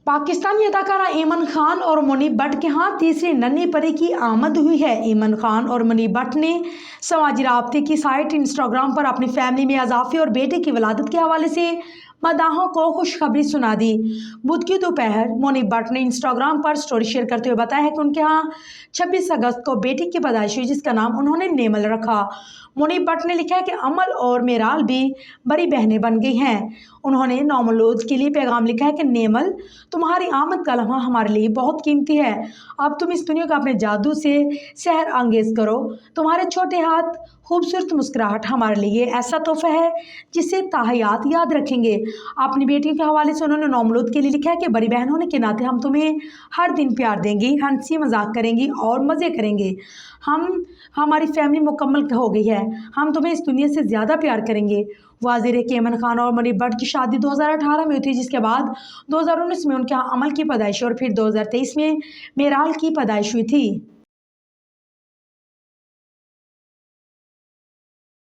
पाकिस्तानी अदाकारा ऐमन खान और मुनीब भट्ट के यहाँ तीसरी नन्ही परी की आमद हुई है। ऐमन खान और मुनीब भट्ट ने समाजी राब्ते की साइट इंस्टाग्राम पर अपनी फैमिली में इजाफे और बेटे की विलादत के हवाले से मदाहों को खुशखबरी सुना दी। बुध की दोपहर मुनीब भट्ट ने इंस्टाग्राम पर स्टोरी शेयर करते हुए बताया है कि उनके यहाँ 26 अगस्त को बेटी की पैदाइश हुई, जिसका नाम उन्होंने नेमल रखा। मुनीब भट्ट ने लिखा है कि अमल और मेराल भी बड़ी बहनें बन गई हैं। उन्होंने नौमौलूद के लिए पैगाम लिखा है कि नेमल, तुम्हारी आमद का लम्हा हमारे लिए बहुत कीमती है। अब तुम इस दुनिया को अपने जादू से सहर अंगेज करो। तुम्हारे छोटे हाथ, खूबसूरत मुस्कुराहट हमारे लिए ऐसा तोहफा है जिसे ताहयात याद रखेंगे। अपनी बेटियों के हवाले से उन्होंने नौमौलूद के लिए लिखा है कि बड़ी बहन होने के नाते हम तुम्हें हर दिन प्यार देंगी, हंसी मजाक करेंगी और मज़े करेंगे। हमारी फैमिली मुकम्मल हो गई है, हम तुम्हें इस दुनिया से ज़्यादा प्यार करेंगे। वाज़ेह है कि ऐमन खान और मुनीब भट्ट की शादी 2018 में हुई थी, जिसके बाद 2019 में उनके यहाँ अमल की पैदाइश और फिर 2023 में मेराल की पैदाइश हुई थी।